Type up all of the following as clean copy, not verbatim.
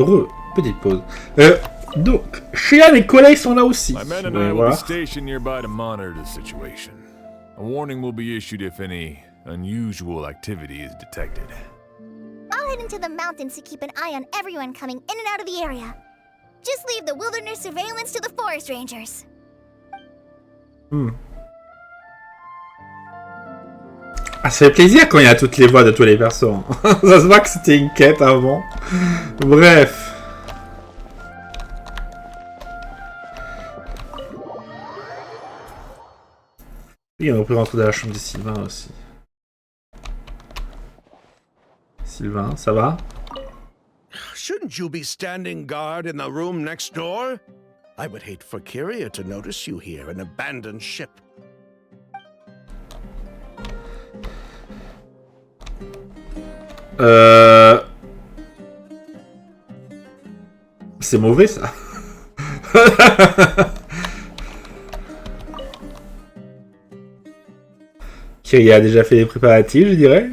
Heureux. Petite pause. Donc, Cheyenne et collègues sont là aussi. My men and I will be stationed nearby to monitor the situation. A warning will be issued if any unusual activity is detected. I'll head into the mountains to keep an eye on everyone coming in and out of the area. Just leave the wilderness surveillance to the forest rangers. Ah, ça fait plaisir quand il y a toutes les voix de tous les persos. Ça se voit que c'était une quête avant. Bref. Oui, on peut rentrer dans la chambre de Sylvain aussi. Sylvain, ça va? Shouldn't you be standing guard in the room next door? I would hate for Kirya to notice you here, an abandoned ship. C'est mauvais ça. Kirya a déjà fait les préparatifs, je dirais.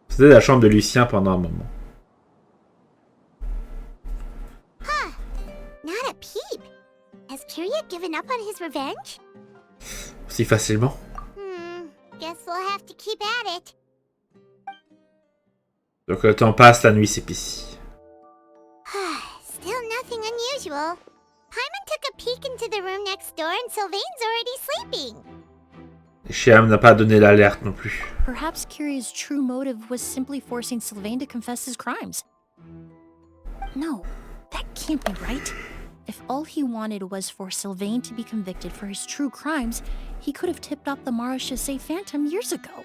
C'était la chambre de Lucien pendant un moment. Huh. Not a peep. Has Kirya given up on his revenge? Si facilement. Guess we'll have to keep at it. Donc le temps passe, la nuit s'épaissit. Still nothing unusual. Paimon took a peek into the room next door and Sylvain's already sleeping. Shyam n'a pas donné l'alerte non plus. Perhaps Kirya's true motive was simply forcing Sylvain to confess his crimes. No, that can't be right. If all he wanted was for Sylvain to be convicted for his true crimes, he could have tipped off the Marechaussee Phantom years ago.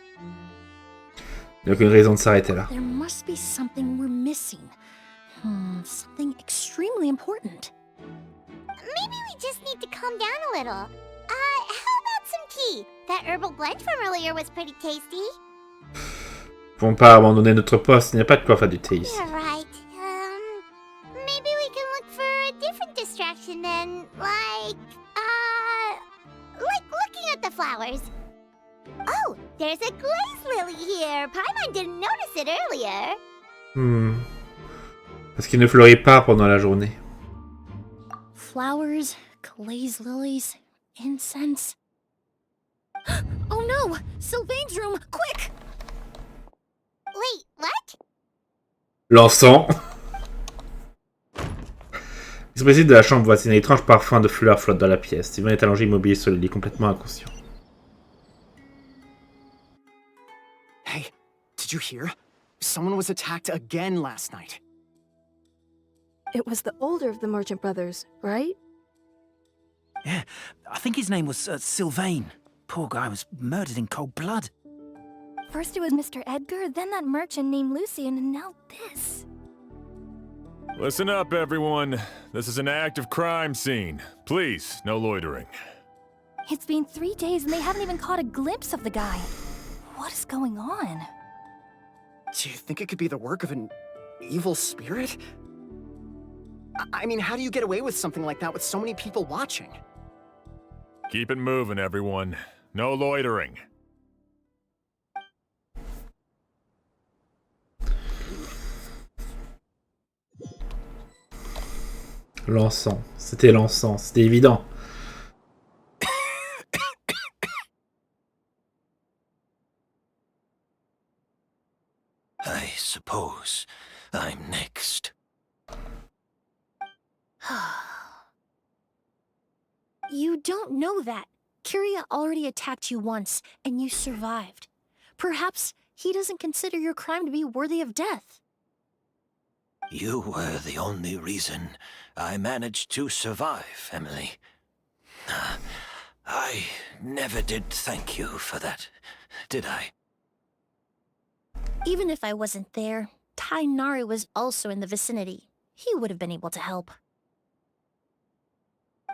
Il n'y a aucune raison de s'arrêter là. There must be something we're missing. Something extremely important. Maybe we just need to calm down a little. How about some tea? That herbal blend from earlier was pretty tasty. Nous ne pouvons pas abandonner notre poste, il n'y a pas de quoi faire du thé ici. You're right. Maybe we can look for a different distraction then, like looking at the flowers. Oh, there's a glaze lily here. Paimon didn't notice it earlier. Parce qu'il ne fleurit pas pendant la journée. Flowers, glaze lilies, incense. Oh no! Sylvain's room! Quick! Wait, what? L'encens. L'expressif de la chambre voici un étrange parfum de fleurs flotte dans la pièce. Sylvain est allongé immobile sur le lit, complètement inconscient. Hey, did you hear? Someone was attacked again last night. It was the older of the merchant brothers, right? Yeah, I think his name was Sylvain. Poor guy was murdered in cold blood. First it was Mr. Edgar, then that merchant named Lucian, and now this. Listen up, everyone. This is an active crime scene. Please, no loitering. It's been 3 days and they haven't even caught a glimpse of the guy. What is going on? Do you think it could be the work of an evil spirit? I mean, how do you get away with something like that with so many people watching? Keep it moving, everyone. No loitering. L'encens. C'était l'encens, c'était évident. I suppose I'm next. You don't know that. Kirya already attacked you once, and you survived. Perhaps he doesn't consider your crime to be worthy of death. You were the only reason I managed to survive, Emily. I never did thank you for that, did I? Even if I wasn't there, Tainari was also in the vicinity. He would have been able to help.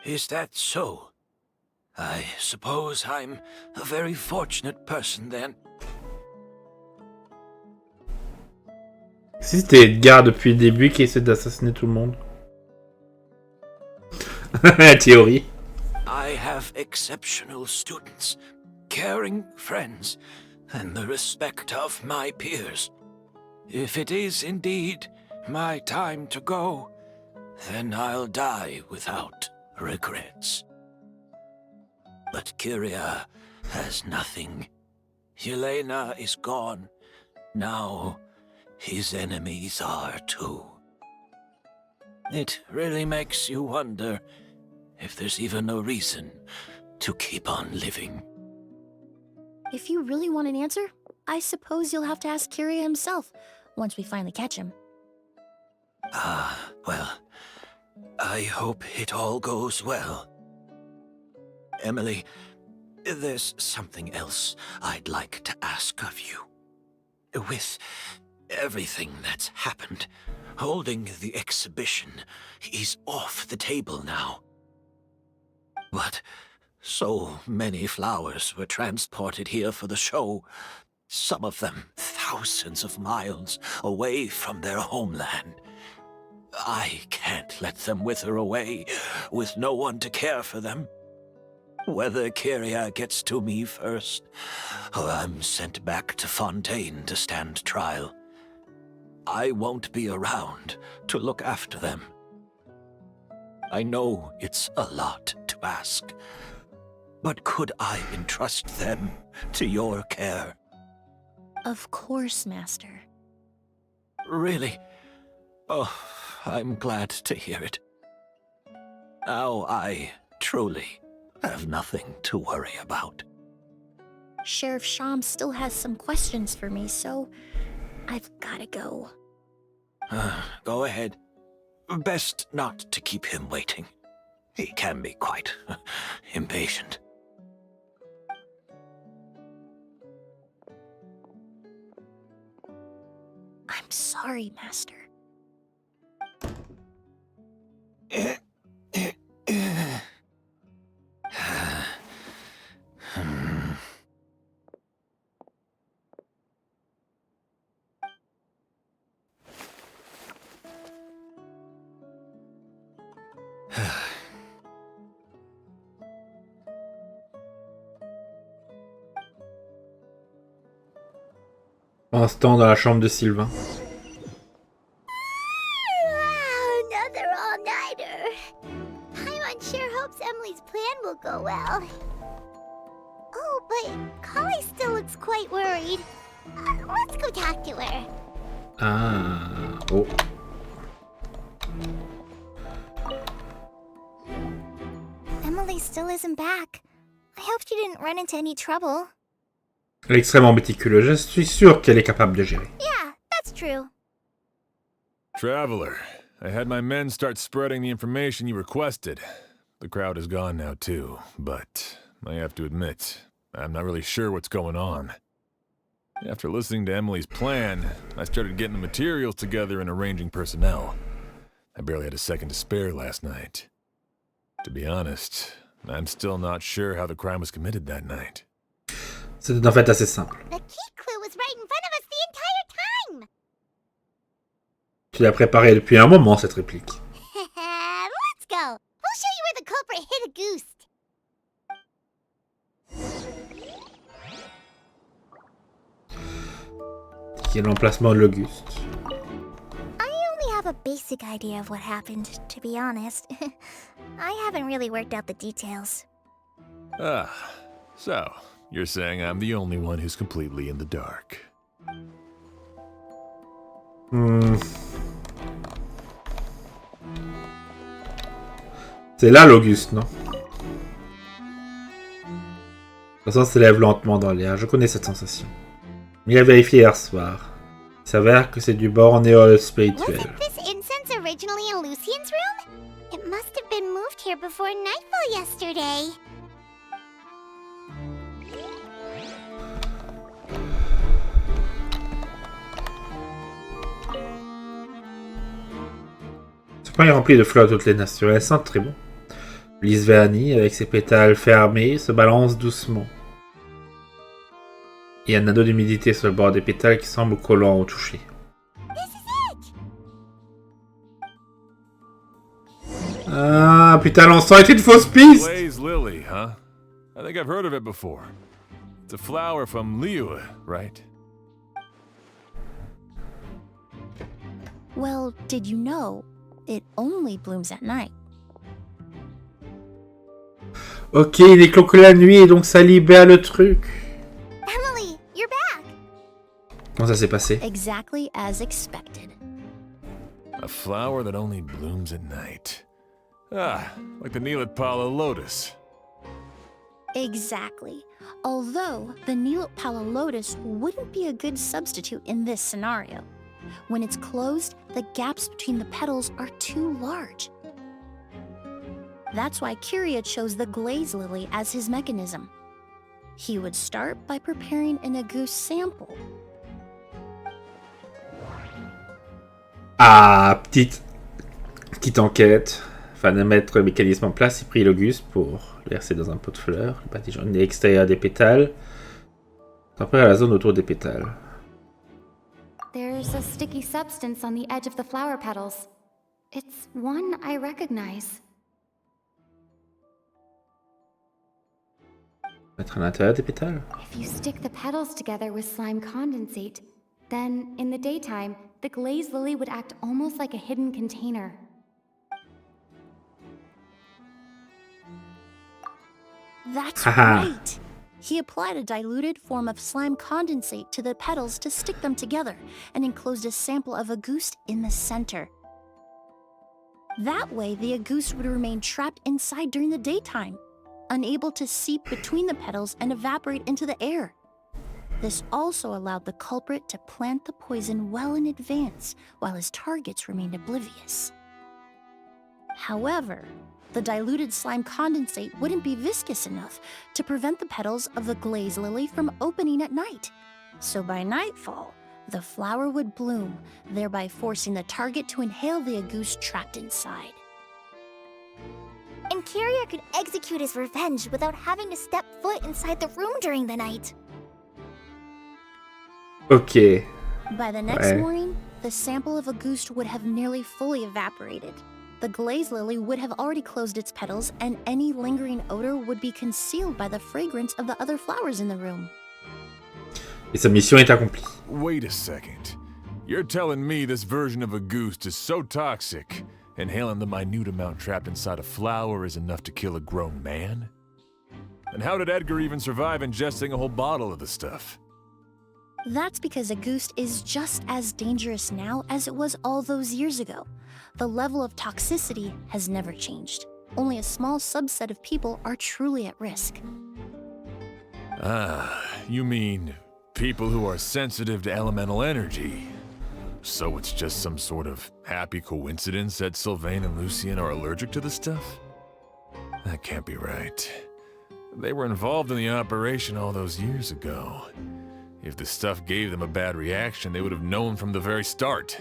Is that so? I suppose I'm a very fortunate person then. Si c'était Edgar depuis le début qui essaie d'assassiner tout le monde. La théorie. I have exceptional students, caring friends, and the respect of my peers. If it is indeed my time to go, then I'll die without regrets. But Kirya has nothing. Yelena is gone. Now, his enemies are too. It really makes you wonder if there's even a reason to keep on living. If you really want an answer, I suppose you'll have to ask Kirya himself, once we finally catch him. Well, I hope it all goes well. Emily, there's something else I'd like to ask of you. With everything that's happened, holding the exhibition is off the table now. But so many flowers were transported here for the show, some of them thousands of miles away from their homeland. I can't let them wither away with no one to care for them. Whether Kirya gets to me first, or I'm sent back to Fontaine to stand trial, I won't be around to look after them. I know it's a lot to ask, but could I entrust them to your care? Of course, Master. Really? Oh, I'm glad to hear it. Now I truly have nothing to worry about. Sheriff Sham still has some questions for me, so I've gotta go. Go ahead. Best not to keep him waiting. He can be quite impatient. I'm sorry, Master. Pendant ce temps, dans la chambre de Sylvain. Another all-nighter. I'm unsure hopes Emily's plan will go well. Oh, but Kali still looks quite worried. Let's go talk to her. Ah, oh. Emily still isn't back. I hope she didn't run into any trouble. Elle est extrêmement méticuleuse. Je suis sûr qu'elle est capable de gérer. Yeah, that's true. Traveler, I had my men start spreading the information you requested. The crowd is gone now too, but I have to admit, I'm not really sure what's going on. After listening to Emily's plan, I started getting the materials together and arranging personnel. I barely had a second to spare last night. To be honest, I'm still not sure how the crime was committed that night. C'était en fait assez simple. The key clue was right in front of us the entire time. Tu l'as préparé depuis un moment, cette réplique. Let's go. We'll show you where the culprit hid a goose. Qui est l'emplacement de l'Auguste. I only have a basic idea of what happened, to be honest. I haven't really worked out the details. Ah, so you're saying I'm the only one who's completely in the dark. C'est là l'Auguste, non? La façon s'élève lentement dans l'air. Je connais cette sensation. Mais à vérifier hier soir. Il s'avère que c'est du bornéol spirituel. Wasn't this incense originally in Lucien's room? It must have been moved here before nightfall yesterday. Ce pain est rempli de fleurs toutes les nations. Elles sentent très bon. Lys vernie, avec ses pétales fermés, se balance doucement. Il y a un anneau d'humidité sur le bord des pétales qui semble collant au toucher. Ah, putain, l'encens est une fausse piste! Blaze lily, huh? I think I've heard of it before. It's a flower from Liyue, right? Well, did you know it only blooms at night? Ok, il éclot que la nuit et donc ça libère le truc. Emily, you're back! Comment ça s'est passé? Exactly as expected. A flower that only blooms at night. Ah, like the Nealet-Pala lotus. Exactly. Although the Nealet-Pala lotus wouldn't be a good substitute in this scenario. When it's closed, the gaps between the petals are too large. That's why Kirya chose the glaze lily as his mechanism. He would start by preparing an agouti sample. Ah, petite enquête. Afin de mettre le mécanisme en place, il prit l'auguste pour le verser dans un pot de fleurs. Le pâté jaune est extérieur des pétales. Après à la zone autour des pétales. There's a sticky substance on the edge of the flower petals. It's one I recognize. Mettre à l'intérieur des pétales. If you stick the petals together with slime condensate, then in the daytime, the glazed lily would act almost like a hidden container. That's right! He applied a diluted form of slime condensate to the petals to stick them together and enclosed a sample of agouti in the center. That way, the agouti would remain trapped inside during the daytime, unable to seep between the petals and evaporate into the air. This also allowed the culprit to plant the poison well in advance, while his targets remained oblivious. However, the diluted slime condensate wouldn't be viscous enough to prevent the petals of the glaze lily from opening at night. So by nightfall, the flower would bloom, thereby forcing the target to inhale the agouti trapped inside. And Kirya could execute his revenge without having to step foot inside the room during the night. Ok. By the next morning, the sample of agouti would have nearly fully evaporated. The glaze lily would have already closed its petals, and any lingering odor would be concealed by the fragrance of the other flowers in the room. Et sa mission est accomplie. Wait a second. You're telling me this version of a goose is so toxic, inhaling the minute amount trapped inside a flower is enough to kill a grown man? And how did Edgar even survive ingesting a whole bottle of the stuff? That's because agouti is just as dangerous now as it was all those years ago. The level of toxicity has never changed. Only a small subset of people are truly at risk. Ah, you mean people who are sensitive to elemental energy. So it's just some sort of happy coincidence that Sylvain and Lucien are allergic to the stuff? That can't be right. They were involved in the operation all those years ago. If the stuff gave them a bad reaction, they would have known from the very start.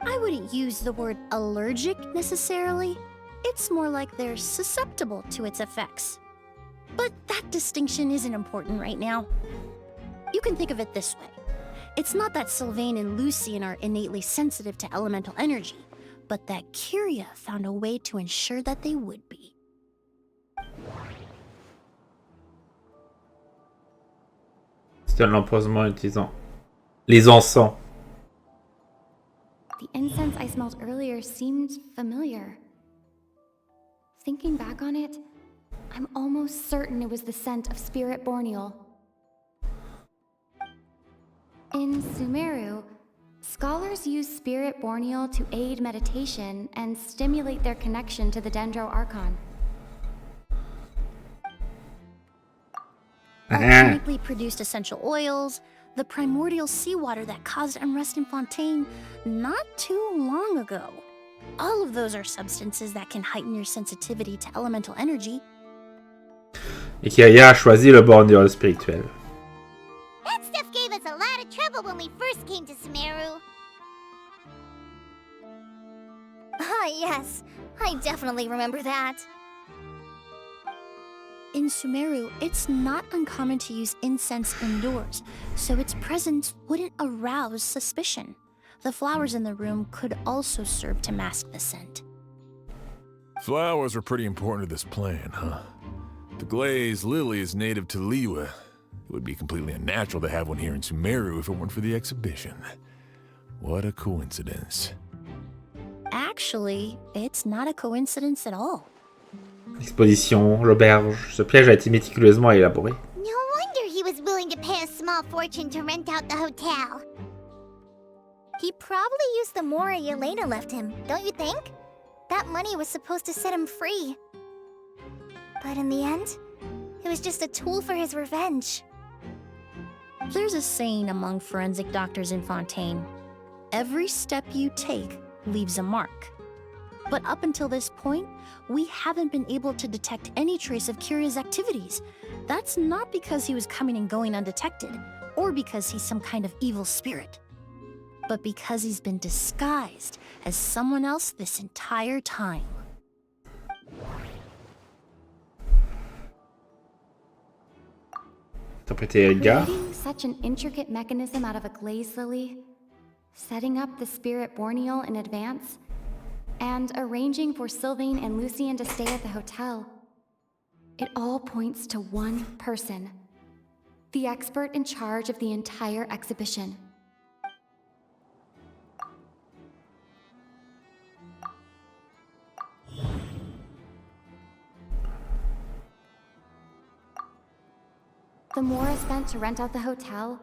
I wouldn't use the word allergic necessarily. It's more like they're susceptible to its effects. But that distinction isn't important right now. You can think of it this way. It's not that Sylvain and Lucien are innately sensitive to elemental energy, but that Kirya found a way to ensure that they would be. C'est un empoisonnement utilisant les encens. The incense I smelled earlier seemed familiar. Thinking back on it, I'm almost certain it was the scent of spirit borneal. In Sumeru, scholars use spirit borneal to aid meditation and stimulate their connection to the Dendro Archon. Organically produced essential oils, the primordial seawater that caused unrest in Fontaine not too long ago. All of those are substances that can heighten your sensitivity to elemental energy. Et Kirya a choisi le bornéol spirituel. That stuff gave us a lot of trouble when we first came to Sumeru. Ah, yes. I definitely remember that. In Sumeru, it's not uncommon to use incense indoors, so its presence wouldn't arouse suspicion. The flowers in the room could also serve to mask the scent. Flowers are pretty important to this plan, huh? The glazed lily is native to Liyue. It would be completely unnatural to have one here in Sumeru if it weren't for the exhibition. What a coincidence. Actually, it's not a coincidence at all. Exposition, l'auberge. Ce piège a été méticuleusement élaboré. No wonder he was willing to pay a small fortune to rent out the hotel. He probably used the mora Yelena left him, don't you think? That money was supposed to set him free. But in the end, it was just a tool for his revenge. There's a saying among forensic doctors in Fontaine. Every step you take leaves a mark. But up until this point, we haven't been able to detect any trace of Kirya's activities. That's not because he was coming and going undetected, or because he's some kind of evil spirit, but because he's been disguised as someone else this entire time. Interprété Edgar. Creating such an intricate mechanism out of a glaze lily, setting up the spirit Borneal in advance, and arranging for Sylvain and Lucien to stay at the hotel. It all points to one person, the expert in charge of the entire exhibition. The mora spent to rent out the hotel,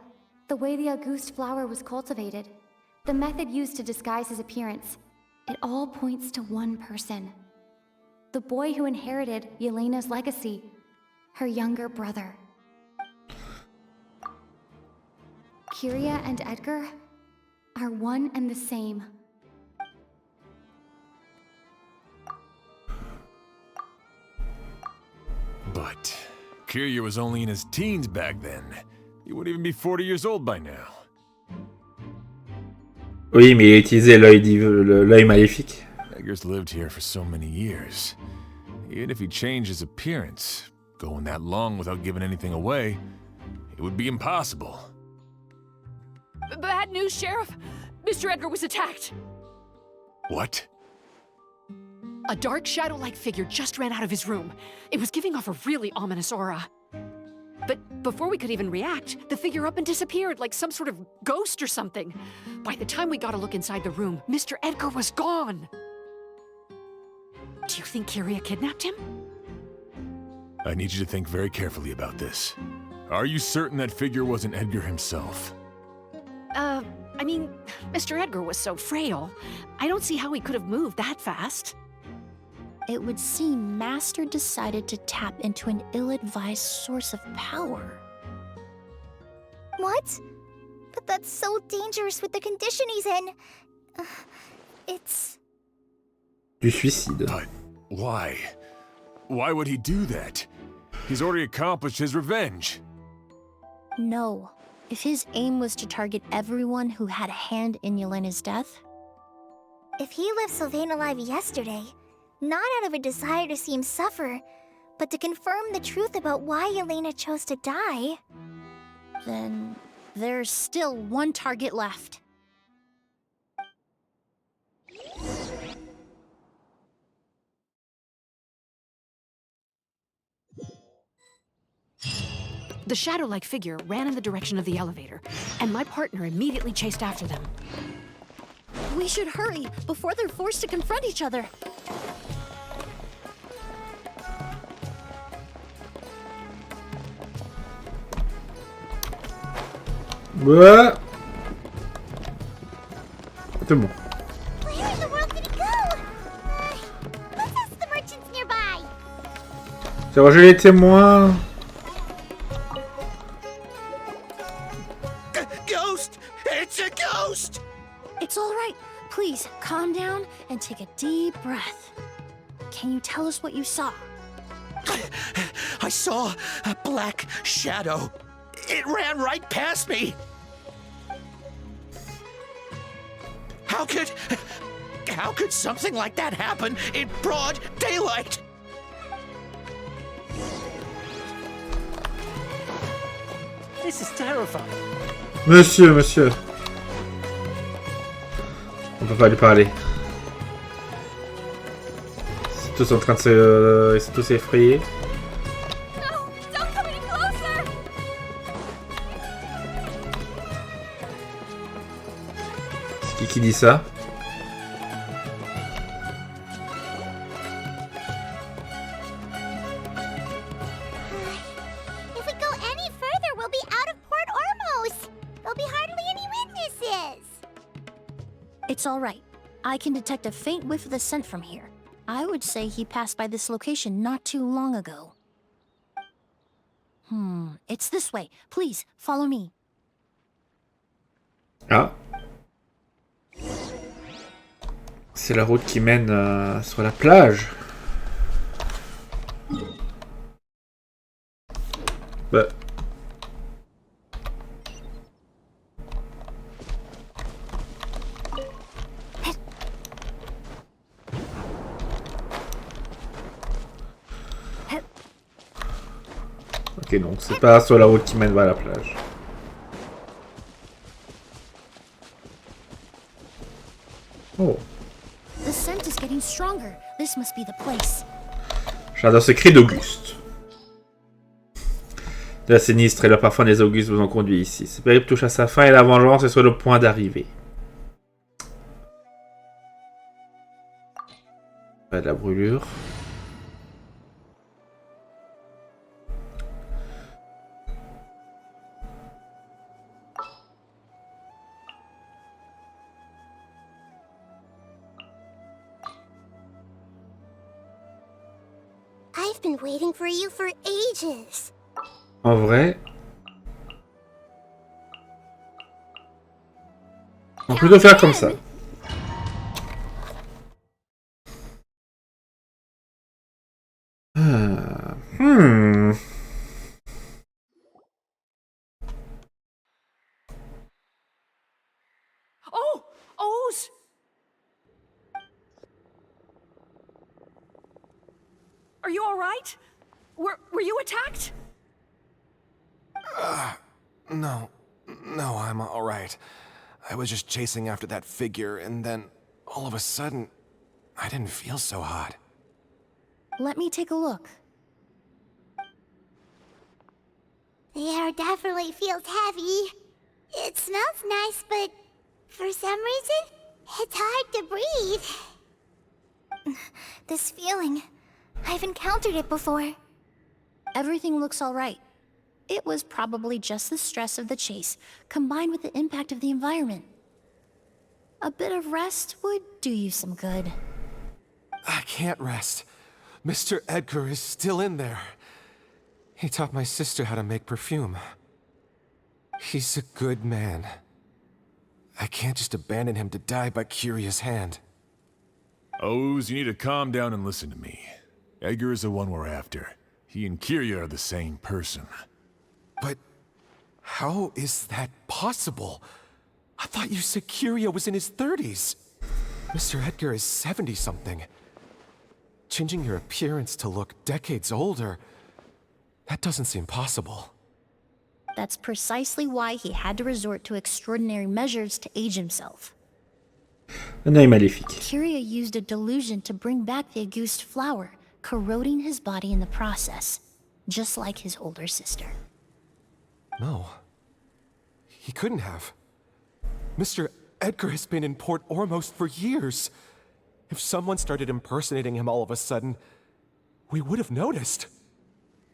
the way the Auguste flower was cultivated, the method used to disguise his appearance, it all points to one person. The boy who inherited Yelena's legacy, her younger brother. Kirya and Edgar are one and the same. But Kirya was only in his teens back then. He wouldn't even be 40 years old by now. Oui, mais il a utilisé l'œil maléfique. Edgar's lived here for so many years. Even if he changed his appearance, going that long without giving anything away, it would be impossible. Bad news, Sheriff! Mr. Edgar was attacked! What? A dark shadow-like figure just ran out of his room. It was giving off a really ominous aura. But before we could even react, the figure up and disappeared like some sort of ghost or something. By the time we got a look inside the room, Mr. Edgar was gone. Do you think Kirya kidnapped him? I need you to think very carefully about this. Are you certain that figure wasn't Edgar himself? I mean, Mr. Edgar was so frail. I don't see how he could have moved that fast. It would seem Master decided to tap into an ill-advised source of power. What? But that's so dangerous with the condition he's in. It's... Du suicide. But why? Why would he do that? He's already accomplished his revenge. No. If his aim was to target everyone who had a hand in Yelena's death... If he left Sylvain alive yesterday, not out of a desire to see him suffer, but to confirm the truth about why Yelena chose to die... Then there's still one target left. The shadow-like figure ran in the direction of the elevator, and my partner immediately chased after them. We should hurry before they're forced to confront each other. Ouais. C'est bon. Where in the world did he go? Let's ask the merchants nearby. Interroger les témoins. Ghost! It's a ghost! It's all right. Please, calm down and take a deep breath. Can you tell us what you saw? I saw a black shadow. It ran right past me. How could something like that happen in broad daylight? This is terrifying. Monsieur. On peut pas lui parler. Ils sont tous en train de se... Ils sont tous effrayés. No! Don't come any closer! qui dit ça? If we go any further, we'll be out of Port Ormos. There'll be hardly any witnesses. It's all right. I can detect a faint whiff of the scent from here. I would say he passed by this location not too long ago. It's this way. Please, follow me. Ah. C'est la route qui mène sur la plage. Bah. Ok, donc c'est pas sur la route qui mène vers la plage. Oh. The scent is getting stronger. This must be the place. Jardin secret d'Auguste. De la sinistre et le parfum des Augustes vous ont conduit ici. Ce périple touche à sa fin et la vengeance est sur le point d'arriver. Pas de la brûlure. I've been waiting for you for ages. En vrai, on peut plutôt faire comme ça. Oh! O's! Are you alright? Were you attacked? No, I'm alright. I was just chasing after that figure, and then, all of a sudden, I didn't feel so hot. Let me take a look. The air definitely feels heavy. It smells nice, but for some reason, it's hard to breathe. This feeling. I've encountered it before. Everything looks all right. It was probably just the stress of the chase, combined with the impact of the environment. A bit of rest would do you some good. I can't rest. Mr. Edgar is still in there. He taught my sister how to make perfume. He's a good man. I can't just abandon him to die by Kirya's hand. O's, you need to calm down and listen to me. Edgar is the one we're after. He and Kirya are the same person. But how is that possible? I thought you said Kirya was in his 30s. Mr. Edgar is 70-something. Changing your appearance to look decades older, that doesn't seem possible. That's precisely why he had to resort to extraordinary measures to age himself. Un œil maléfique. Kirya used a delusion to bring back the Auguste flower, corroding his body in the process, just like his older sister. No. He couldn't have. Mr. Edgar has been in Port Ormos for years. If someone started impersonating him all of a sudden, we would have noticed.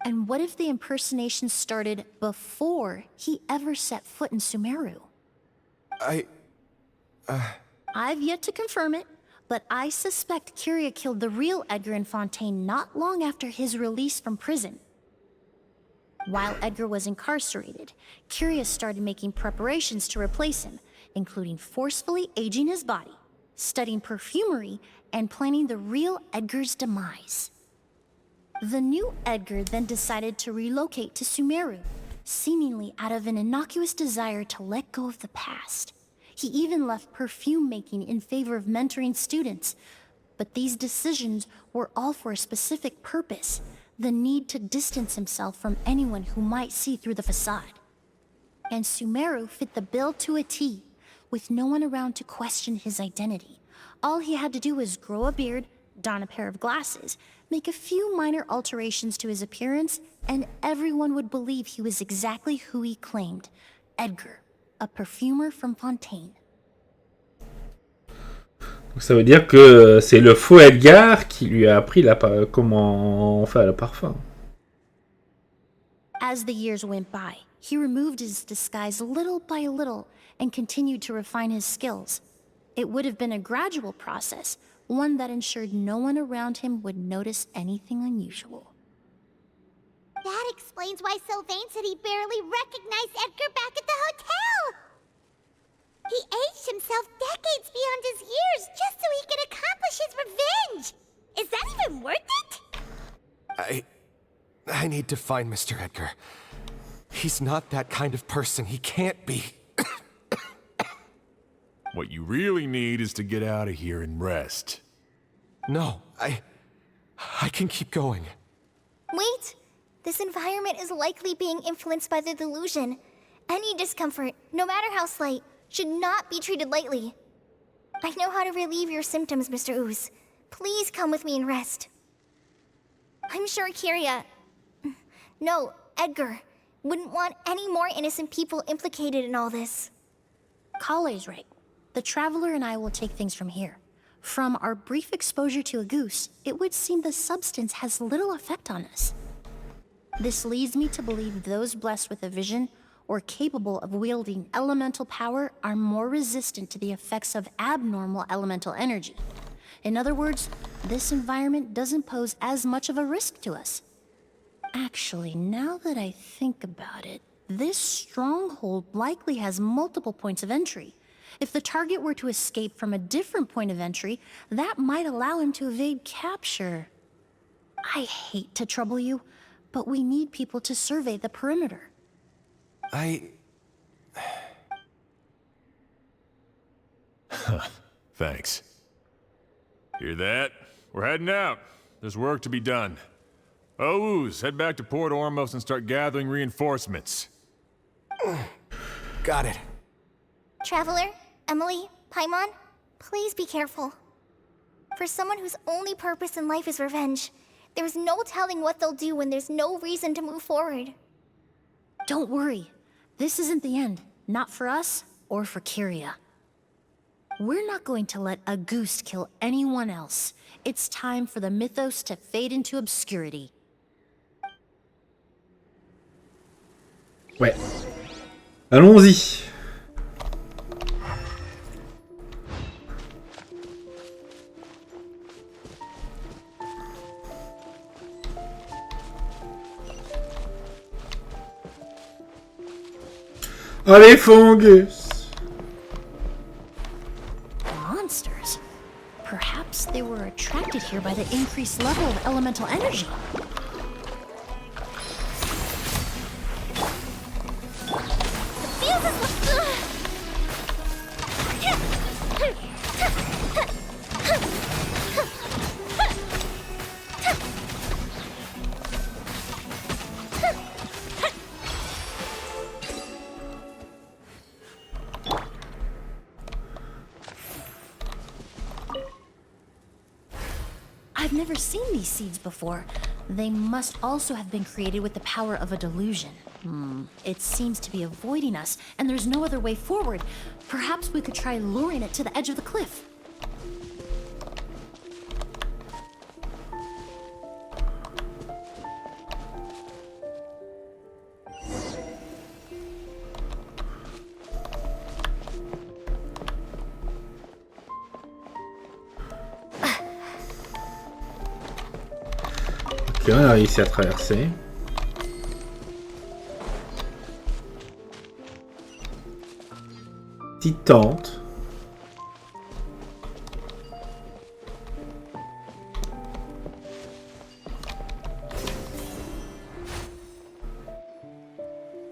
And what if the impersonation started before he ever set foot in Sumeru? I've yet to confirm it, but I suspect Kirya killed the real Edgar in Fontaine not long after his release from prison. While Edgar was incarcerated, Kirya started making preparations to replace him, including forcefully aging his body, studying perfumery, and planning the real Edgar's demise. The new Edgar then decided to relocate to Sumeru, seemingly out of an innocuous desire to let go of the past. He even left perfume making in favor of mentoring students. But these decisions were all for a specific purpose: the need to distance himself from anyone who might see through the facade. And Sumeru fit the bill to a T, with no one around to question his identity. All he had to do was grow a beard, don a pair of glasses, make a few minor alterations to his appearance, and everyone would believe he was exactly who he claimed: Edgar, a perfumer from Fontaine. Donc ça veut dire que c'est le faux Edgar qui lui a appris comment faire le parfum. As the years went by, he removed his disguise little by little and continued to refine his skills. It would have been a gradual process, one that ensured no one around him would notice anything unusual. That explains why Sylvain said he barely recognized Edgar back at the hotel! He aged himself decades beyond his years just so he could accomplish his revenge! Is that even worth it? I need to find Mr. Edgar. He's not that kind of person. He can't be. What you really need is to get out of here and rest. No, I can keep going. Wait! This environment is likely being influenced by the delusion. Any discomfort, no matter how slight, should not be treated lightly. I know how to relieve your symptoms, Mr. Ooze. Please come with me and rest. I'm sure Kirya... No, Edgar wouldn't want any more innocent people implicated in all this. Kale's right. The Traveler and I will take things from here. From our brief exposure to a goose, it would seem the substance has little effect on us. This leads me to believe those blessed with a vision or capable of wielding elemental power are more resistant to the effects of abnormal elemental energy. In other words, this environment doesn't pose as much of a risk to us. Actually, now that I think about it, this stronghold likely has multiple points of entry. If the target were to escape from a different point of entry, that might allow him to evade capture. I hate to trouble you, but we need people to survey the perimeter. Thanks. Hear that? We're heading out. There's work to be done. Ooze, head back to Port Ormos and start gathering reinforcements. Got it. Traveler, Emily, Paimon, please be careful. For someone whose only purpose in life is revenge, there's no telling what they'll do when there's no reason to move forward. Don't worry. This isn't the end. Not for us or for Kirya. We're not going to let a goose kill anyone else. It's time for the mythos to fade into obscurity. Ouais. Allons-y. Allez, Fungus! Monsters? Perhaps they were attracted here by the increased level of elemental energy. I've never seen these seeds before. They must also have been created with the power of a delusion. It seems to be avoiding us, and there's no other way forward. Perhaps we could try luring it to the edge of the cliff. Ok, on a réussi à traverser. Petite tente.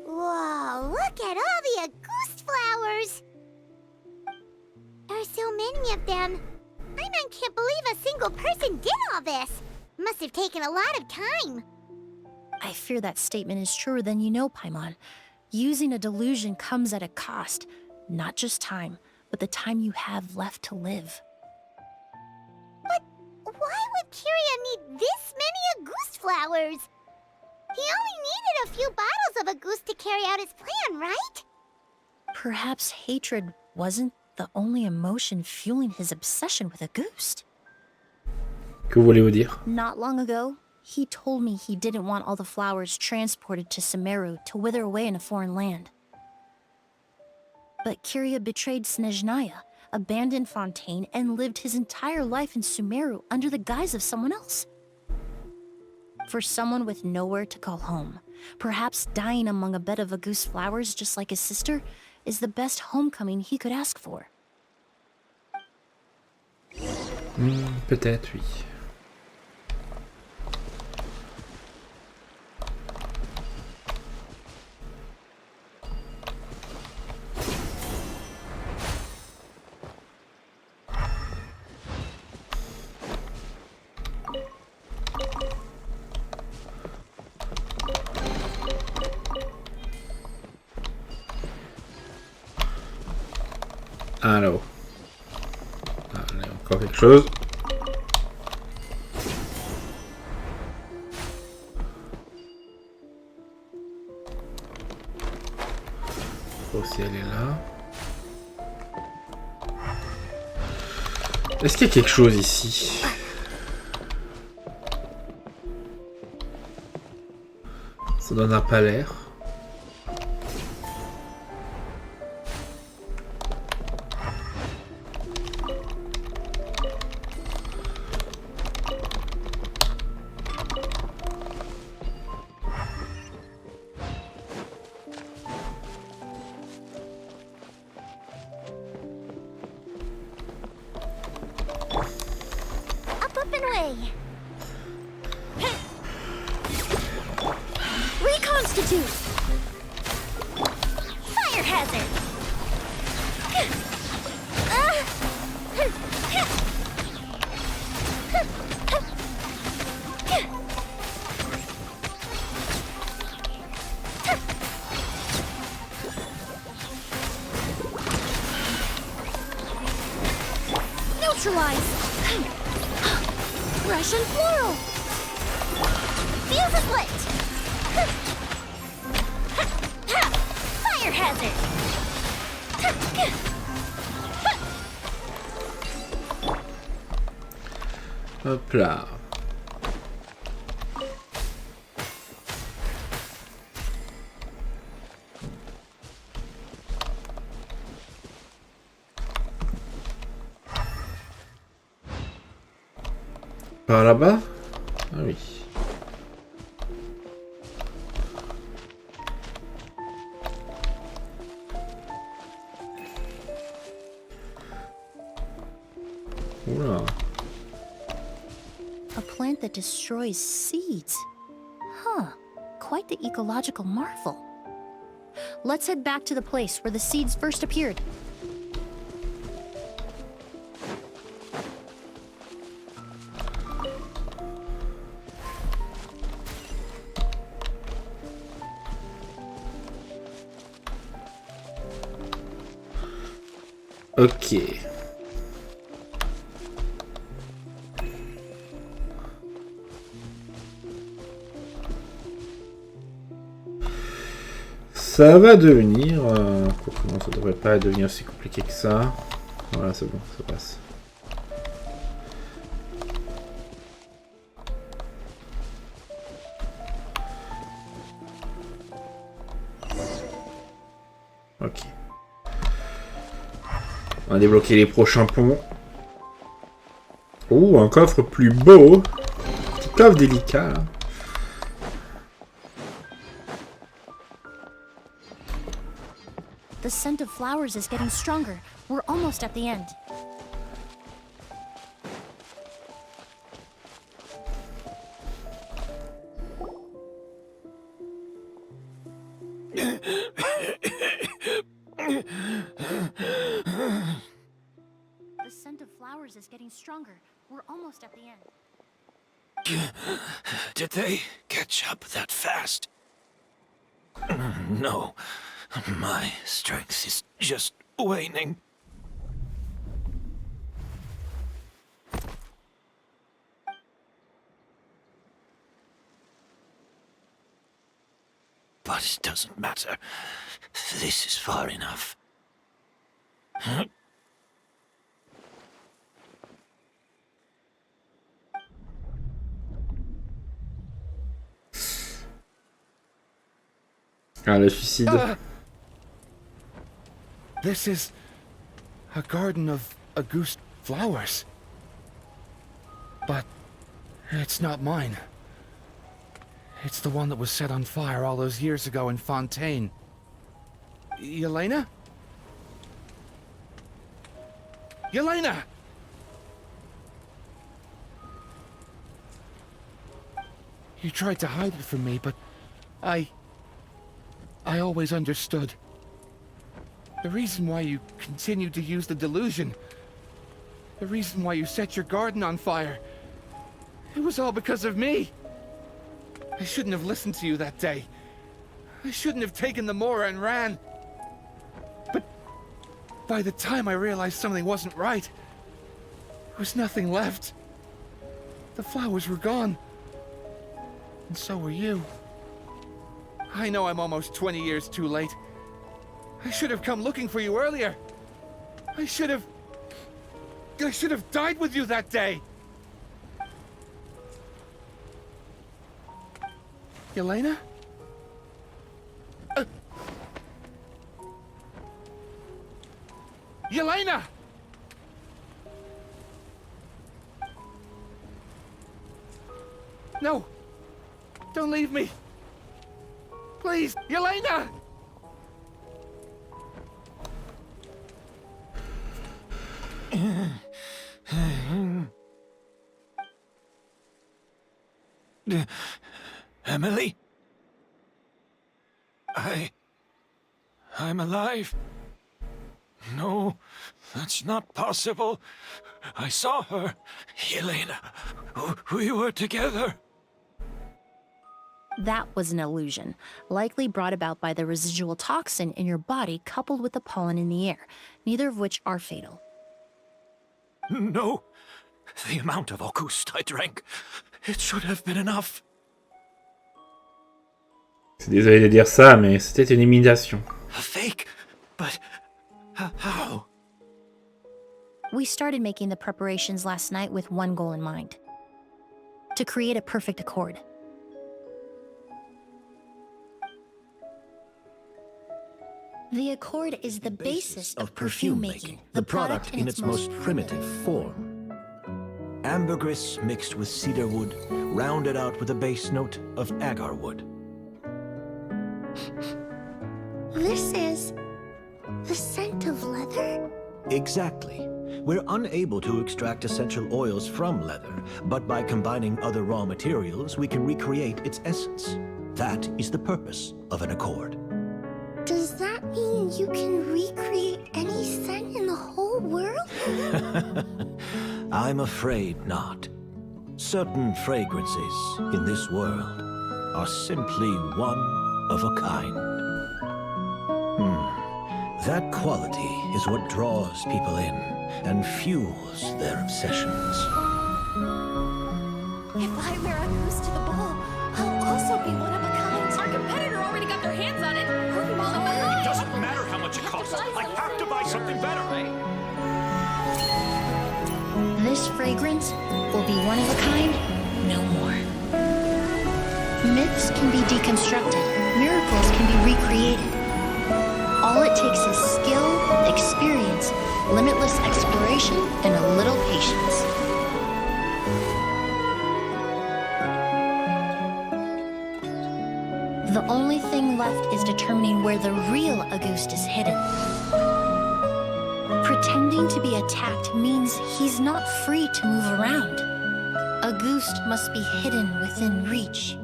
Whoa, look at all the Auguste flowers! There are so many of them. I can't believe a single person did all this. Must have taken a lot of time. I fear that statement is truer than you know, Paimon. Using a delusion comes at a cost. Not just time, but the time you have left to live. But why would Kirya need this many Auguste flowers? He only needed a few bottles of Auguste to carry out his plan, right? Perhaps hatred wasn't the only emotion fueling his obsession with a goose. Que voulez-vous dire? Not long ago, he told me he didn't want all the flowers transported to Sumeru to wither away in a foreign land. But Kirya betrayed Snezhnaya, abandoned Fontaine, and lived his entire life in Sumeru under the guise of someone else. For someone with nowhere to call home, perhaps dying among a bed of Agus flowers just like his sister is the best homecoming he could ask for. Peut-être, oui. Alors. Allez, encore quelque chose. Aussi, elle est là. Est-ce qu'il y a quelque chose ici? Ça donne pas l'air. Reconstitute! Fire hazard! Neutralize! Russian floral! Fuse is lit! Fire hazard! Hop là. Par là-bas? Ah oui. Oula. A plant that destroys seeds. Huh. Quite the ecological marvel. Let's head back to the place where the seeds first appeared. Ok. Ça va devenir... non, ça devrait pas devenir si compliqué que ça. Voilà, c'est bon, ça passe. Ok. On a débloqué les prochains ponts. Oh, un coffre plus beau. Petit coffre délicat, là. The scent of flowers is getting stronger. We're almost at the end. The scent of flowers is getting stronger. We're almost at the end. Did they catch up that fast? No. My strength is just waning. But it doesn't matter. This is far enough. Ah, le suicide. This is a garden of Auguste flowers. But it's not mine. It's the one that was set on fire all those years ago in Fontaine. Yelena? Yelena! You tried to hide it from me, but I always understood. The reason why you continued to use the delusion, the reason why you set your garden on fire, it was all because of me. I shouldn't have listened to you that day. I shouldn't have taken the Mora and ran. But by the time I realized something wasn't right, there was nothing left. The flowers were gone. And so were you. I know I'm almost 20 years too late. I should have come looking for you earlier. I should have died with you that day. Yelena? Yelena! No! Don't leave me! Please, Yelena! Emily? I'm alive. No, that's not possible. I saw her. Yelena. We were together. That was an illusion, likely brought about by the residual toxin in your body coupled with the pollen in the air, neither of which are fatal. No. The amount of Auguste I drank, it should have been enough. Désolé de dire ça, mais c'était une imitation. A fake? But how? We started making the preparations last night with one goal in mind. To create a perfect accord. The accord is the basis of perfume making, the product in its most primitive form. Ambergris mixed with cedar wood, rounded out with a base note of agar wood. This is the scent of leather? Exactly. We're unable to extract essential oils from leather, but by combining other raw materials, we can recreate its essence. That is the purpose of an accord. Does that mean you can recreate any scent in the whole world? I'm afraid not. Certain fragrances in this world are simply one of a kind. That quality is what draws people in and fuels their obsessions. If I wear a goose to the ball, I'll also be one of a kind. Our competitor already got their hands on it. It doesn't matter how much it costs. I have to buy something better. This fragrance will be one of a kind, no more. Myths can be deconstructed, miracles can be recreated. All it takes is skill, experience, limitless exploration, and a little patience. The only thing left is determining where the real Auguste is hidden. Pretending to be attacked means he's not free to move around. Auguste must be hidden within reach.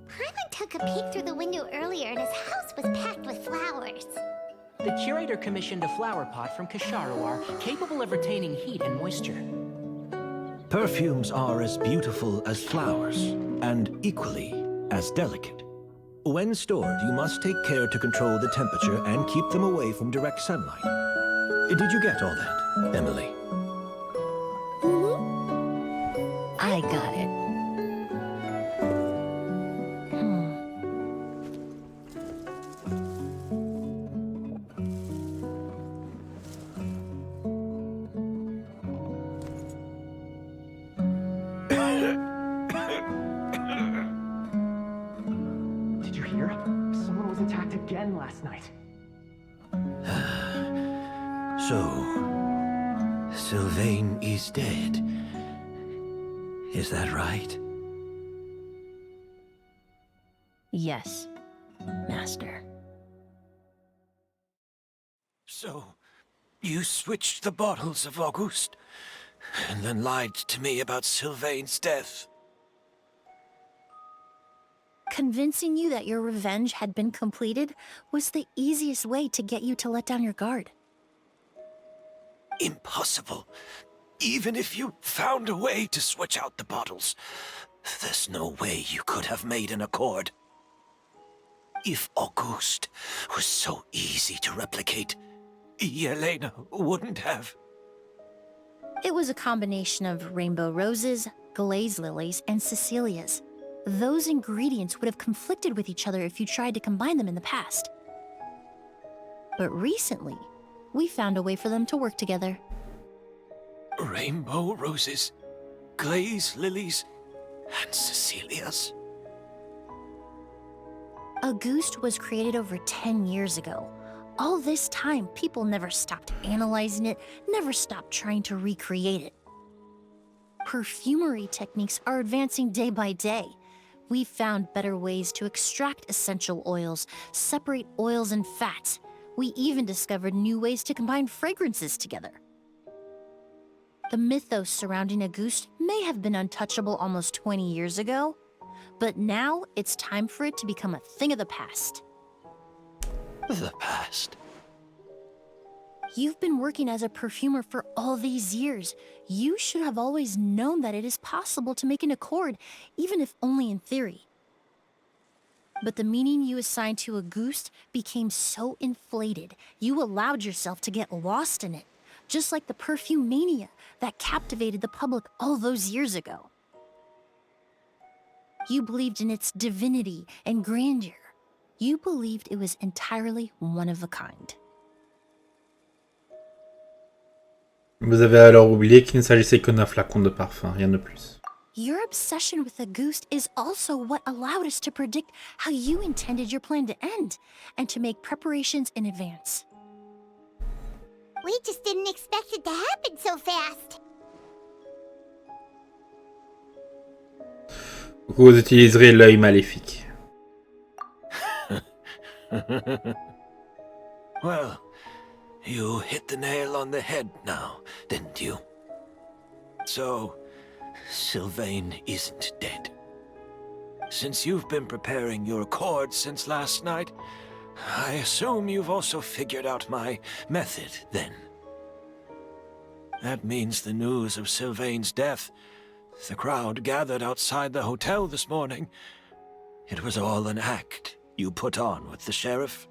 Paimon took a peek through the window earlier and his house was packed with flowers. The curator commissioned a flower pot from Kasharawar capable of retaining heat and moisture. Perfumes are as beautiful as flowers, and equally as delicate. When stored, you must take care to control the temperature and keep them away from direct sunlight. Did you get all that, Emily? I got it. Did you hear? Someone was again last night. So, Sylvain is dead. Is that right? Yes, Master. So, you switched the bottles of Auguste, and then lied to me about Sylvain's death. Convincing you that your revenge had been completed was the easiest way to get you to let down your guard. Impossible. Even if you found a way to switch out the bottles, there's no way you could have made an accord. If Auguste was so easy to replicate, Yelena wouldn't have. It was a combination of rainbow roses, glaze lilies, and Cecilias. Those ingredients would have conflicted with each other if you tried to combine them in the past. But recently, we found a way for them to work together. Rainbow roses, glaze lilies, and Cecilias. Auguste was created over 10 years ago. All this time, people never stopped analyzing it, never stopped trying to recreate it. Perfumery techniques are advancing day by day. We've found better ways to extract essential oils, separate oils and fats. We even discovered new ways to combine fragrances together. The mythos surrounding Auguste may have been untouchable almost 20 years ago, but now it's time for it to become a thing of the past. The past? You've been working as a perfumer for all these years. You should have always known that it is possible to make an accord, even if only in theory. But the meaning you assigned to Auguste became so inflated, you allowed yourself to get lost in it, just like the perfume mania that captivated the public all those years ago. You believed in its divinity and grandeur. You believed it was entirely one of a kind. Vous avez alors oublié qu'il ne s'agissait que d'un flacon de parfum, rien de plus. Your obsession with Auguste is also what allowed us to predict how you intended your plan to end, and to make preparations in advance. We just didn't expect it to happen so fast. Vous utiliserez l'œil maléfique. Well, you hit the nail on the head now, didn't you? So, Sylvain isn't dead. Since you've been preparing your accord since last night, I assume you've also figured out my method, then. That means the news of Sylvain's death, the crowd gathered outside the hotel this morning, it was all an act you put on with the sheriff?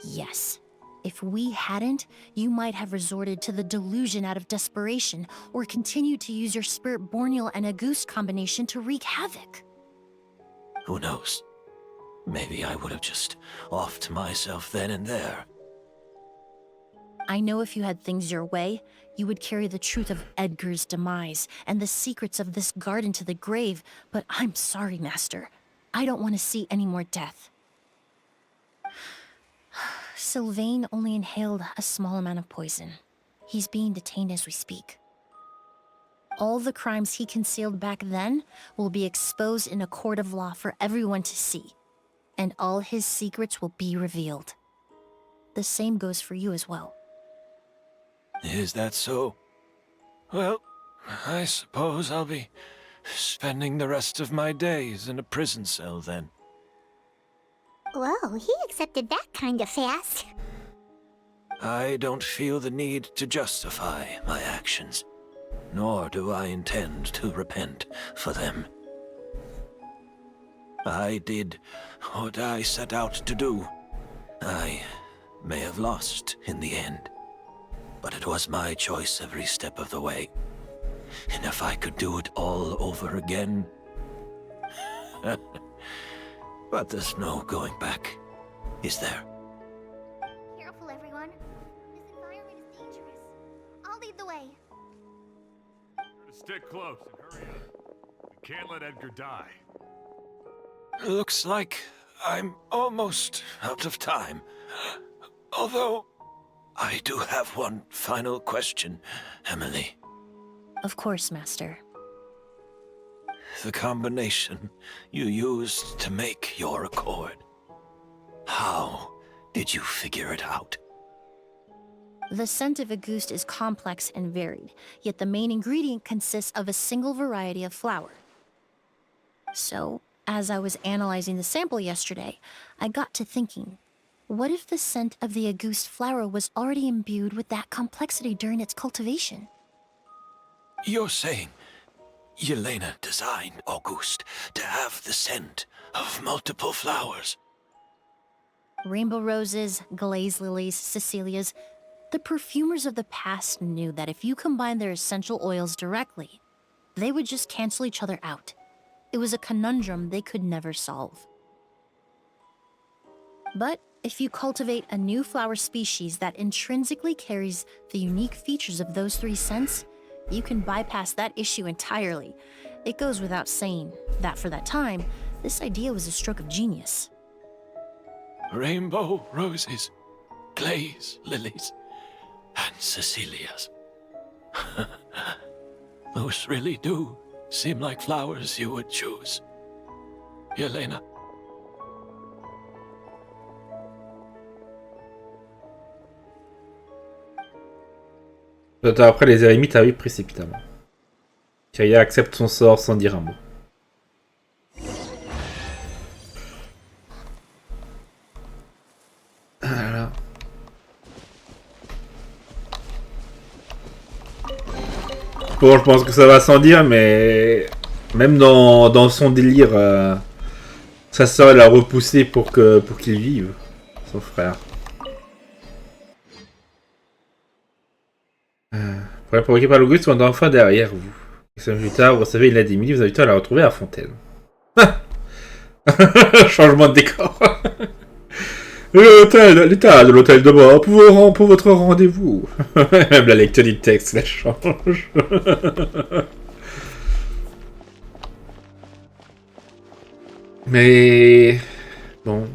Yes. If we hadn't, you might have resorted to the delusion out of desperation, or continued to use your spirit borneal and Auguste combination to wreak havoc. Who knows? Maybe I would have just offed myself then and there. I know if you had things your way, you would carry the truth of Edgar's demise and the secrets of this garden to the grave, but I'm sorry, Master. I don't want to see any more death. Sylvain only inhaled a small amount of poison. He's being detained as we speak. All the crimes he concealed back then will be exposed in a court of law for everyone to see, and all his secrets will be revealed. The same goes for you as well. Is that so? Well, I suppose I'll be spending the rest of my days in a prison cell then. Whoa, he accepted that kind of fast. I don't feel the need to justify my actions, nor do I intend to repent for them. I did what I set out to do. I may have lost in the end, but it was my choice every step of the way. And if I could do it all over again... But there's no going back, is there? Careful, everyone. This environment is dangerous. I'll lead the way. Stick close and hurry up. We can't let Edgar die. Looks like I'm almost out of time. Although, I do have one final question, Emily. Of course, Master. The combination you used to make your accord. How did you figure it out? The scent of Auguste is complex and varied, yet the main ingredient consists of a single variety of flower. So, as I was analyzing the sample yesterday, I got to thinking, what if the scent of the Auguste flower was already imbued with that complexity during its cultivation? You're saying Yelena designed Auguste to have the scent of multiple flowers? Rainbow roses, glaze lilies, Cecilias. The perfumers of the past knew that if you combine their essential oils directly, they would just cancel each other out. It was a conundrum they could never solve. But if you cultivate a new flower species that intrinsically carries the unique features of those three scents, you can bypass that issue entirely. It goes without saying that for that time, this idea was a stroke of genius. Rainbow roses, glaze lilies, and Cecilias. Those really do seem like flowers you would choose, Yelena. Peu de temps après, les ermites arrivent précipitamment. Kirya accepte son sort sans dire un mot. Voilà. Bon, je pense que ça va sans dire, mais même dans son délire, sa sœur l'a repoussé pour qu'il vive, son frère. Pour être provoqué par l'Auguste, on est enfin derrière vous. 5 minutes plus tard, vous recevez une Adémie, vous invitez à la retrouver à Fontaine. Changement de décor. L'état de l'hôtel de bord pour votre rendez-vous. Même la lecture du texte la change. Mais bon.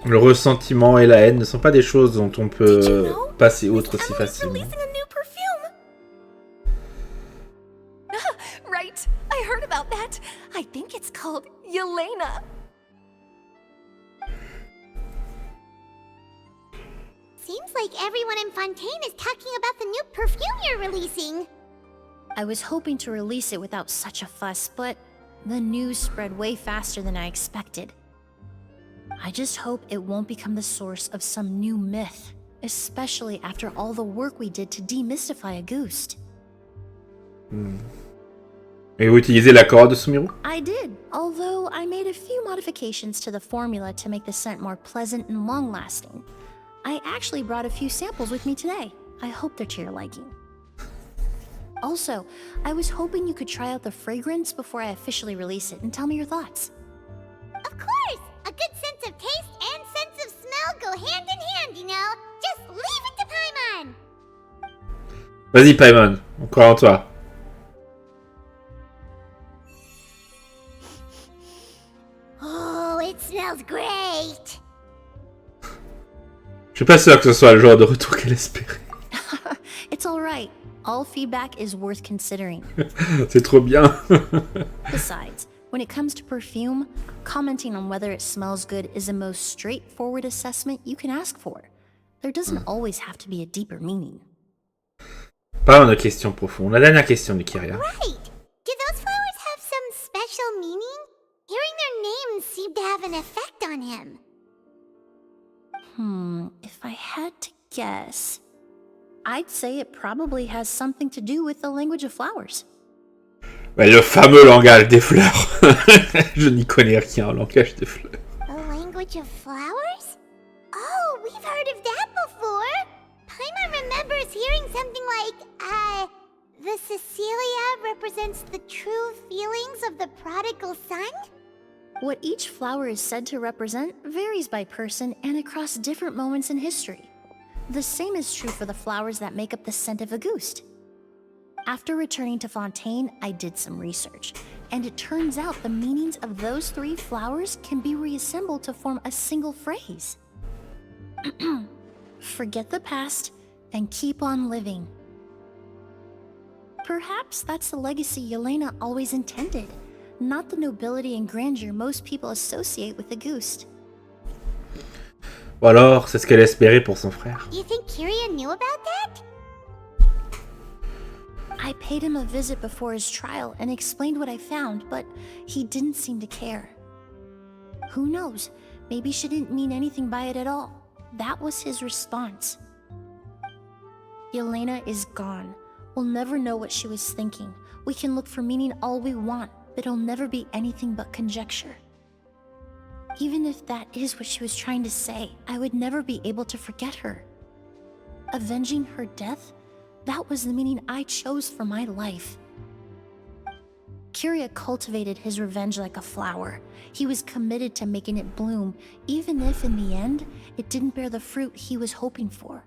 Le ressentiment et la haine ne sont pas des choses dont on peut passer outre si facilement. Right, I heard about that. I think it's called Yelena. Seems like everyone in Fontaine is talking about the new perfume you're releasing. I was hoping to release it without such a fuss, but the news spread way faster than I expected. I just hope it won't become the source of some new myth, especially after all the work we did to demystify Auguste. Et vous utilisez l'accord de Sumiru? I did, although I made a few modifications to the formula to make the scent more pleasant and long-lasting. I actually brought a few samples with me today. I hope they're to your liking. Also, I was hoping you could try out the fragrance before I officially release it and tell me your thoughts. Of course! A good sense of taste and sense of smell go hand in hand, you know? Just leave it to Paimon! Vas-y Paimon, on croit en toi. Oh, it smells great! Je suis pas sûr que ce soit le genre de retour qu'elle espérait. It's alright. All feedback is worth considering. C'est trop bien. Besides, when it comes to perfume, commenting on whether it smells good is the most straightforward assessment you can ask for. There doesn't always have to be a deeper meaning. Parlons de questions profondes. La dernière question de Kirya. Right! Do those flowers have some special meaning? Hearing their names seemed to have an effect on him. If I had to guess, I'd say it probably has something to do with the language of flowers. Mais le fameux langage des fleurs. Je n'y connais rien en langage des fleurs. The language of flowers? Oh, we've heard of that before. Paimon remembers hearing something like, the Cecilia represents the true feelings of the prodigal son? What each flower is said to represent varies by person and across different moments in history. The same is true for the flowers that make up the scent of Auguste. After returning to Fontaine, I did some research, and it turns out the meanings of those 3 flowers can be reassembled to form a single phrase. Forget the past and keep on living. Perhaps that's the legacy Yelena always intended, not the nobility and grandeur most people associate with a Ghost. Ou alors, c'est ce qu'elle espérait pour son frère. You think Kirya knew about that? I paid him a visit before his trial and explained what I found, but he didn't seem to care. Who knows? Maybe she didn't mean anything by it at all. That was his response. Yelena is gone. We'll never know what she was thinking. We can look for meaning all we want, but it'll never be anything but conjecture. Even if that is what she was trying to say, I would never be able to forget her. Avenging her death? That was the meaning I chose for my life. Kirya cultivated his revenge like a flower. He was committed to making it bloom, even if in the end, it didn't bear the fruit he was hoping for.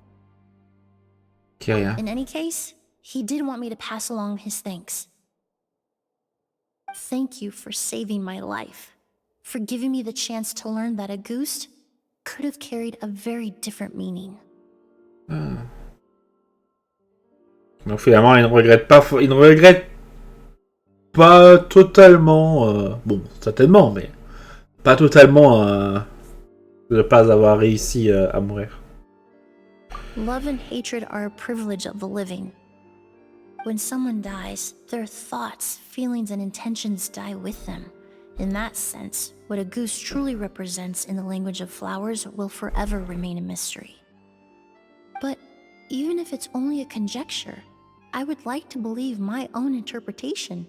Kirya. In any case, he did want me to pass along his thanks. Thank you for saving my life, for giving me the chance to learn that a Ghost could have carried a very different meaning. Donc finalement, il ne regrette pas totalement, bon, certainement, mais pas totalement de ne pas avoir réussi à mourir. Love and hatred are a privilege of the living. When someone dies, their thoughts, feelings, and intentions die with them. In that sense, what a goose truly represents in the language of flowers will forever remain a mystery. But even if it's only a conjecture, I would like to believe my own interpretation.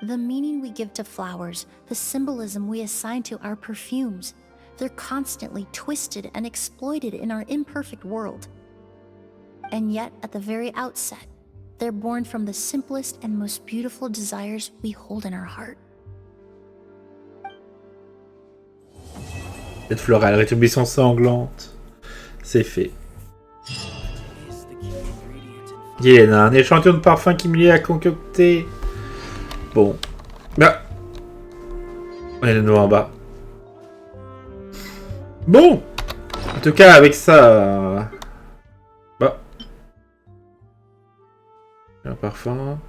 The meaning we give to flowers, the symbolism we assign to our perfumes, they're constantly twisted and exploited in our imperfect world. And yet, at the very outset, they're born from the simplest and most beautiful desires we hold in our heart. Cette florale rétribution sanglante, c'est fait. Yelena, un échantillon de parfum qui m'y a concocté. Bon. Ah. Elle est de nouveau en bas. Bon. En tout cas, avec ça... Bah. Un parfum.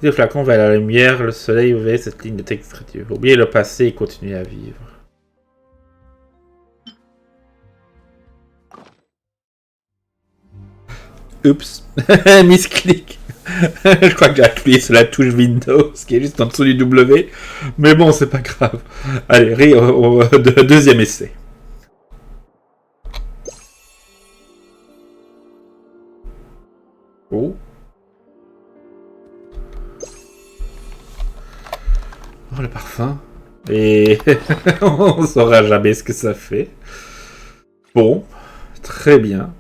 Des flacons vers la lumière, le soleil ouvrait cette ligne de texture. Oubliez le passé et continuez à vivre. Oups, misclick. Je crois que j'ai appuyé sur la touche Windows, qui est juste en dessous du W. Mais bon, c'est pas grave. Allez, deuxième essai. Oh. Oh, le parfum. Et on saura jamais ce que ça fait. Bon, très bien.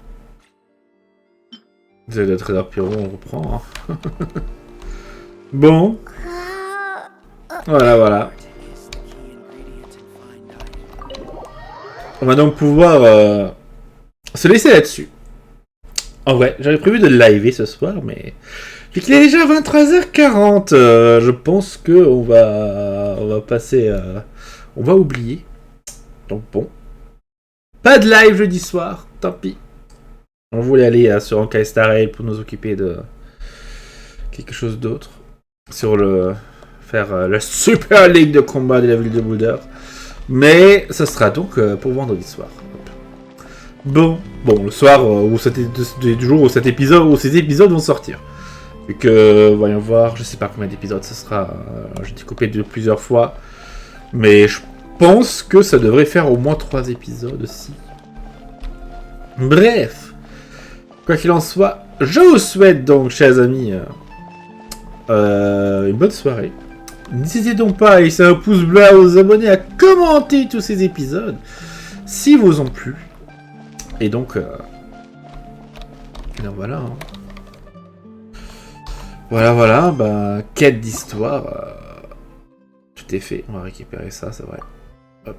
C'est le trésor pyro, on reprend. Hein. Bon. Voilà, voilà. On va donc pouvoir se laisser là-dessus. En vrai, j'avais prévu de liver ce soir, mais vu qu'il est déjà 23h40, je pense que on va passer, on va oublier. Donc bon, pas de live jeudi soir, tant pis. On voulait aller sur Anka Starrail pour nous occuper de quelque chose d'autre. Faire la super ligue de combat de la ville de Boulder. Mais ce sera donc pour vendredi soir. Bon, le soir du jour où ces épisodes vont sortir. Vu que, voyons voir, je sais pas combien d'épisodes ce sera. J'ai découpé de plusieurs fois. Mais je pense que ça devrait faire au moins 3 épisodes aussi. Bref. Quoi qu'il en soit, je vous souhaite donc, chers amis, une bonne soirée. N'hésitez donc pas à laisser un pouce bleu, à vous abonner, à commenter tous ces épisodes, si vous ont plu. Et donc, voilà. Hein. Voilà, bah, quête d'histoire. Tout est fait, on va récupérer ça, c'est vrai. Hop.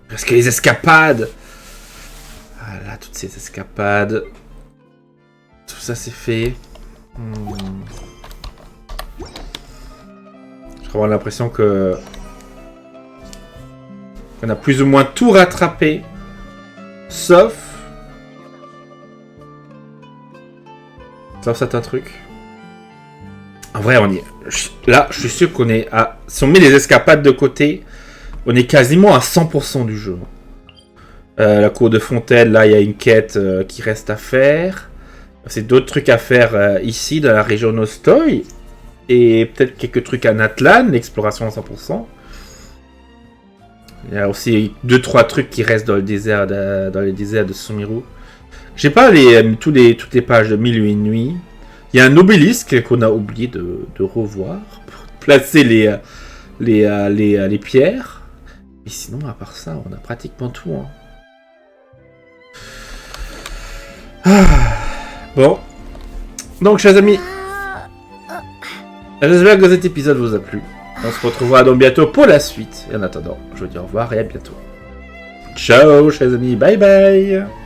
Parce que les escapades. Voilà, toutes ces escapades. Tout ça c'est fait. J'ai vraiment l'impression que... qu'on a plus ou moins tout rattrapé. Sauf certains trucs. En vrai, on y... Là, je suis sûr qu'on est à... Si on met les escapades de côté, on est quasiment à 100% du jeu. La cour de fontaine, là, il y a une quête qui reste à faire. C'est d'autres trucs à faire ici, dans la région Nostoy. Et peut-être quelques trucs à Natlan, l'exploration à 100%. Il y a aussi 2-3 trucs qui restent dans le désert de Sumiru. J'ai pas toutes les pages de 1001 nuits. Il y a un obélisque qu'on a oublié de revoir pour placer les pierres. Et sinon, à part ça, on a pratiquement tout. Hein. Bon. Donc, chers amis, j'espère que cet épisode vous a plu. On se retrouvera donc bientôt pour la suite. Et en attendant, je vous dis au revoir et à bientôt. Ciao, chers amis. Bye bye.